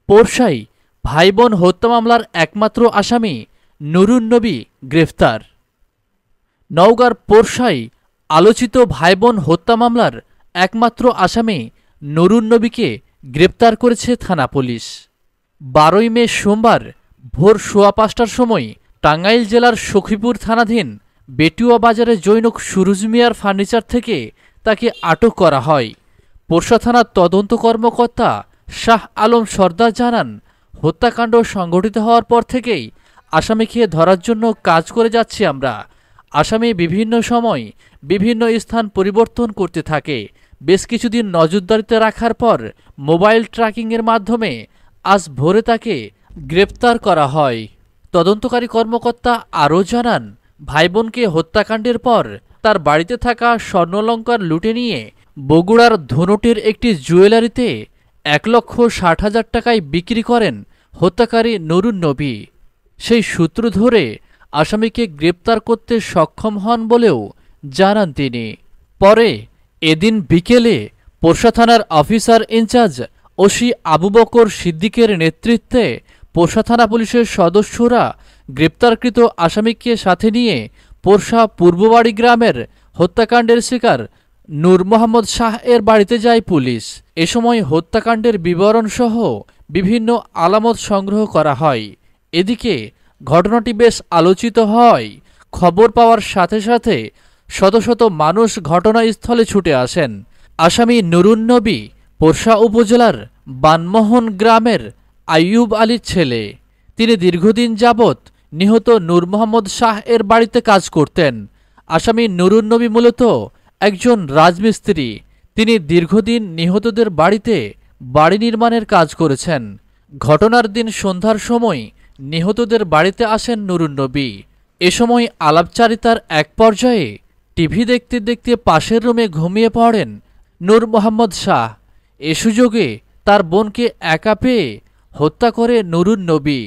পোরশায় ভাই বোন হত্যা মামলার একমাত্র আসামি নুরুন নবী গ্রেফতার। নওগাঁর পোরশায় আলোচিত ভাই বোন হত্যা মামলার একমাত্র আসামি নুরুন নবীকে গ্রেপ্তার করেছে থানা পুলিশ। 12 মে সোমবার ভোর 5:15টার সময় টাঙ্গাইল জেলার সখীপুর থানাধীন বেটুয়া বাজারে জৈনক সুরুজ মিয়ার ফার্নিচার থেকে তাকে আটক করা হয়। পোরশা থানার তদন্ত কর্মকর্তা শাহ আলম সর্দার জানান, হত্যাকাণ্ড সংঘটিত হওয়ার পর থেকেই আসামিকে ধরার জন্য কাজ করে যাচ্ছি আমরা। আসামি বিভিন্ন সময় বিভিন্ন স্থান পরিবর্তন করতে থাকে। বেশ কিছুদিন নজরদারিতে রাখার পর মোবাইল ট্র্যাকিংয়ের মাধ্যমে আজ ভোরে তাকে গ্রেপ্তার করা হয়। তদন্তকারী কর্মকর্তা আরও জানান, ভাই বোনকে হত্যাকাণ্ডের পর তার বাড়িতে থাকা স্বর্ণালঙ্কার লুটে নিয়ে বগুড়ার ধনুটের একটি জুয়েলারিতে 1,60,000 টাকায় বিক্রি করেন হত্যাকারী নুরুন নবী। সেই সূত্র ধরে আসামিকে গ্রেপ্তার করতে সক্ষম হন বলেও জানান তিনি। পরে এদিন বিকেলে পোরশা থানার officer in charge OC Abu Bakar সিদ্দিকের নেতৃত্বে পোরশা থানা পুলিশের সদস্যরা গ্রেপ্তারকৃত আসামিকে সাথে নিয়ে পোরশা পূর্ববাড়ি গ্রামের হত্যাকাণ্ডের শিকার নূর মোহাম্মদ শাহ এর বাড়িতে যায় পুলিশ। এ সময় হত্যাকাণ্ডের বিবরণসহ বিভিন্ন আলামত সংগ্রহ করা হয়। এদিকে ঘটনাটি বেশ আলোচিত হয়। খবর পাওয়ার সাথে সাথে শত শত মানুষ ঘটনাস্থলে ছুটে আসেন। আসামি নুরুন নবী পোরশা উপজেলার বানমোহন গ্রামের আইয়ুব আলীর ছেলে। তিনি দীর্ঘদিন যাবৎ নিহত নূর মোহাম্মদ শাহ এর বাড়িতে কাজ করতেন। আসামি নুরুন নবী মূলত একজন রাজমিস্ত্রি। তিনি দীর্ঘদিন নিহতদের বাড়িতে বাড়ি নির্মাণের কাজ করেছেন। ঘটনার দিন সন্ধ্যার সময় নিহতদের বাড়িতে আসেন নুরুন নবী। এ সময় আলাপচারিতার এক পর্যায়ে টিভি দেখতে দেখতে পাশের রুমে ঘুমিয়ে পড়েন নূর মোহাম্মদ শাহ। এ সুযোগে তার বোনকে একা পেয়ে হত্যা করে নুরুন নবী।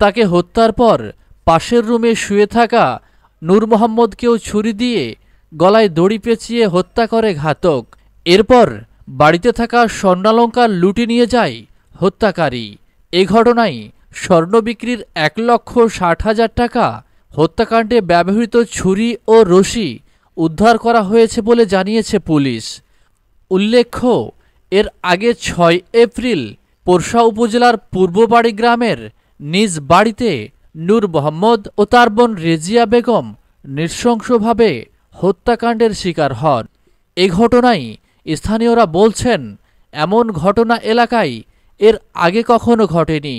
তাকে হত্যার পর পাশের রুমে শুয়ে থাকা নূর মোহাম্মদকেও ছুরি দিয়ে গলায় দড়ি পেঁচিয়ে হত্যা করে ঘাতক। এরপর বাড়িতে থাকা স্বর্ণালঙ্কার লুটে নিয়ে যায় হত্যাকারী। এ ঘটনায় স্বর্ণ বিক্রির 1,60,000 টাকা, হত্যাকাণ্ডে ব্যবহৃত ছুরি ও রশি উদ্ধার করা হয়েছে বলে জানিয়েছে পুলিশ। উল্লেখ্য, এর আগে 6 এপ্রিল পোরশা উপজেলার পূর্ববাড়ি গ্রামের নিজ বাড়িতে নূর মোহাম্মদ ও তার বোন রেজিয়া বেগম নৃশংসভাবে হত্যাকাণ্ডের শিকার হন। এ ঘটনায় স্থানীয়রা বলছেন, এমন ঘটনা এলাকায় এর আগে কখনো ঘটেনি।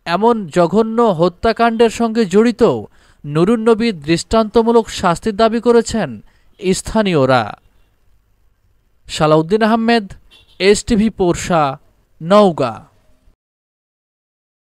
এমন জঘন্য হত্যাকাণ্ডের সঙ্গে জড়িত নুরুন নবীর দৃষ্টান্তমূলক শাস্তির দাবি করেছেন স্থানীয়রা। সালাউদ্দিন আহমেদ, এসটিভি পোরশা, নওগাঁ।